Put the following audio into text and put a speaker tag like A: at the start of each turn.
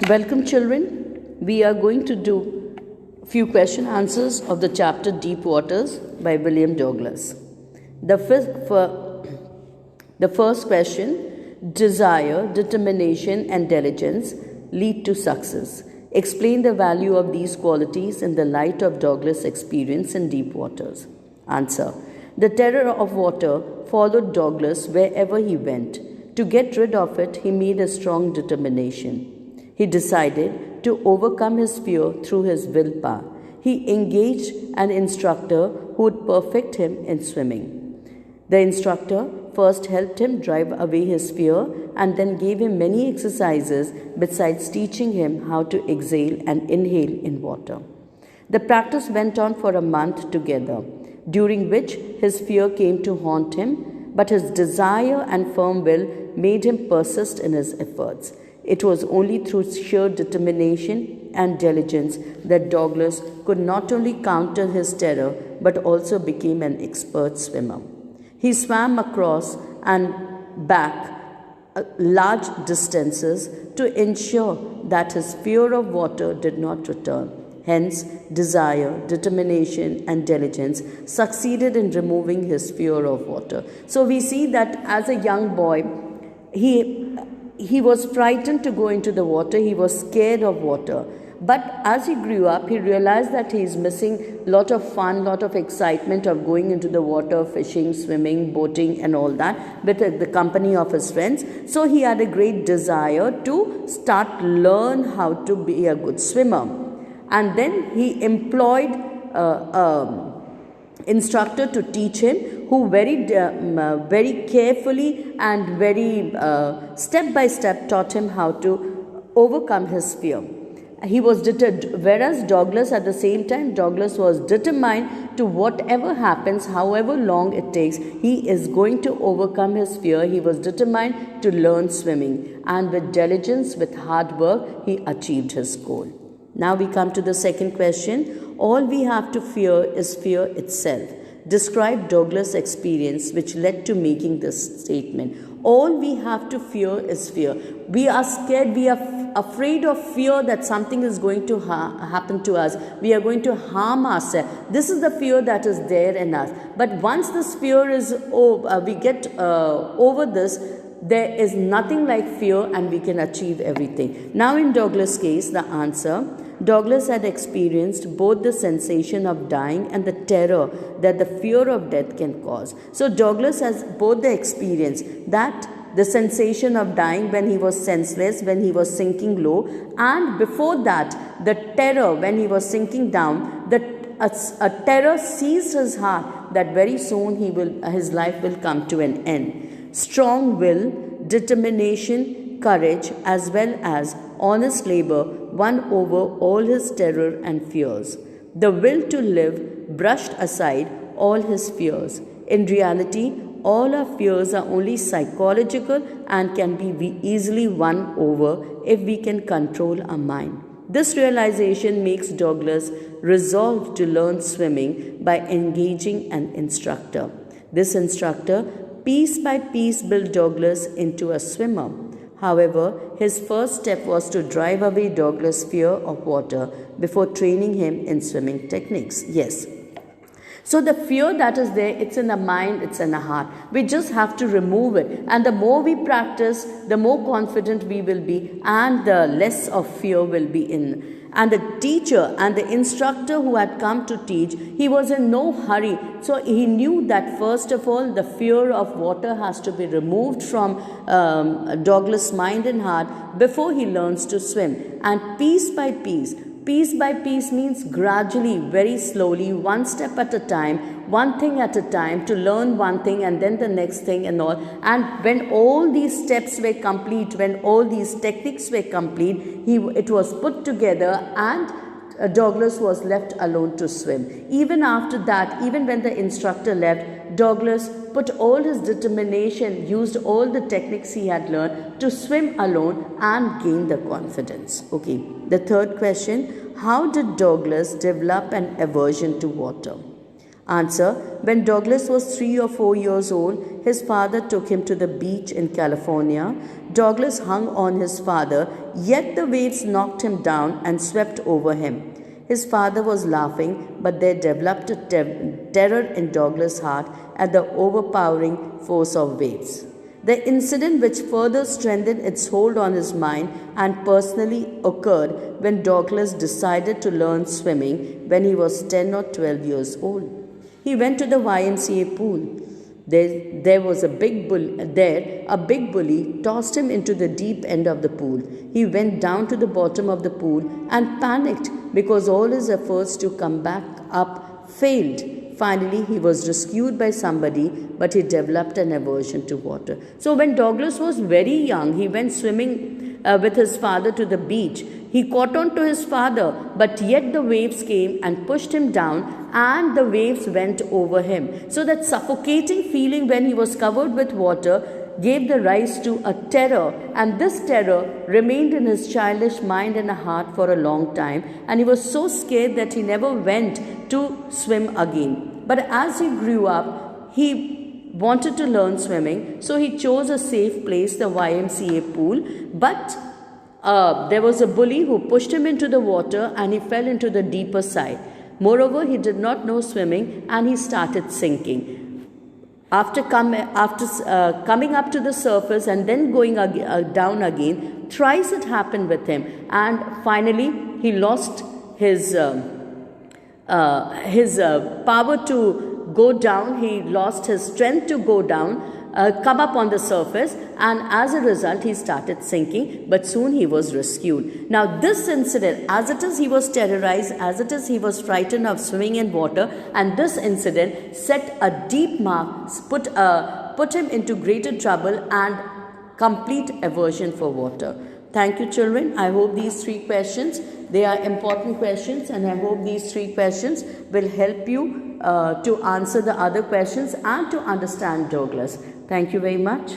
A: Welcome, children. We are going to do few question answers of the chapter Deep Waters by William Douglas. The first question: desire, determination, and diligence lead to success. Explain the value of these qualities in the light of Douglas' experience in deep waters. Answer: the terror of water followed Douglas wherever he went. To get rid of it, he made a strong determination. He decided to overcome his fear through his willpower. He engaged an instructor who would perfect him in swimming. The instructor first helped him drive away his fear and then gave him many exercises besides teaching him how to exhale and inhale in water. The practice went on for a month together, during which his fear came to haunt him, but his desire and firm will made him persist in his efforts. It was only through sheer determination and diligence that Douglas could not only counter his terror but also became an expert swimmer. He swam across and back large distances to ensure that his fear of water did not return. Hence, desire, determination, and diligence succeeded in removing his fear of water. So we see that as a young boy, he was frightened to go into the water. He was scared of water. But as he grew up, he realized that he is missing a lot of fun, lot of excitement of going into the water, fishing, swimming, boating and all that with the company of his friends. So he had a great desire to learn how to be a good swimmer. And then he employed instructor to teach him, who very carefully and very step by step taught him how to overcome his fear. He was determined, whereas Douglas at the same time, Douglas was determined to whatever happens, however long it takes, he is going to overcome his fear. He was determined to learn swimming, and with diligence, with hard work, he achieved his goal. Now we come to the second question. All we have to fear is fear itself. Describe Douglas' experience which led to making this statement. All we have to fear is fear. We are scared, we are afraid of fear that something is going to happen to us. We are going to harm ourselves. This is the fear that is there in us. But once this fear is over, we get over this, there is nothing like fear and we can achieve everything. Now in Douglas' case, the answer: Douglas had experienced both the sensation of dying and the terror that the fear of death can cause. So Douglas has both the experience, that the sensation of dying when he was senseless, when he was sinking low, and before that, the terror when he was sinking down, a terror seized his heart that very soon his life will come to an end. Strong will, determination, courage, as well as honest labor won over all his terror and fears. The will to live brushed aside all his fears. In reality, all our fears are only psychological and can be easily won over if we can control our mind. This realization makes Douglas resolve to learn swimming by engaging an instructor. This instructor, piece by piece, built Douglas into a swimmer. However, his first step was to drive away Douglas' fear of water before training him in swimming techniques. Yes. So the fear that is there, it's in the mind, it's in the heart. We just have to remove it. And the more we practice, the more confident we will be, and the less of fear will be in. And the teacher and the instructor who had come to teach, he was in no hurry. So he knew that first of all, the fear of water has to be removed from Douglas' mind and heart before he learns to swim. And piece by piece means gradually, very slowly, one step at a time, one thing at a time, to learn one thing and then the next thing and all. And when all these steps were complete, when all these techniques were complete, it was put together and Douglas was left alone to swim. Even after that, even when the instructor left, Douglas put all his determination, used all the techniques he had learned to swim alone and gain the confidence. Okay, the third question: how did Douglas develop an aversion to water? Answer: when Douglas was 3 or 4 years old, his father took him to the beach in California. Douglas hung on his father, yet the waves knocked him down and swept over him. His father was laughing, but there developed a terror in Douglas' heart at the overpowering force of waves. The incident which further strengthened its hold on his mind and personally occurred when Douglas decided to learn swimming when he was 10 or 12 years old. He went to the YMCA pool. There was a big bully tossed him into the deep end of the pool. He went down to the bottom of the pool and panicked because all his efforts to come back up failed. Finally, he was rescued by somebody, but he developed an aversion to water. So when Douglas was very young, he went swimming with his father to the beach. He caught on to his father, but yet the waves came and pushed him down, and the waves went over him. So that suffocating feeling when he was covered with water gave the rise to a terror, and this terror remained in his childish mind and heart for a long time, and he was so scared that he never went to swim again. But as he grew up, he wanted to learn swimming, so he chose a safe place, the YMCA pool, but there was a bully who pushed him into the water and he fell into the deeper side. Moreover, he did not know swimming and he started sinking. After coming up to the surface and then going down again, thrice it happened with him, and finally he lost his power to go down. He lost his strength to go down, come up on the surface, and as a result he started sinking, but soon he was rescued. Now this incident, as it is he was terrorized, as it is he was frightened of swimming in water, and this incident set a deep mark, put him into greater trouble and complete aversion for water. Thank you, children. I hope these 3 questions, they are important questions, and I hope these 3 questions will help you to answer the other questions and to understand Douglas. Thank you very much.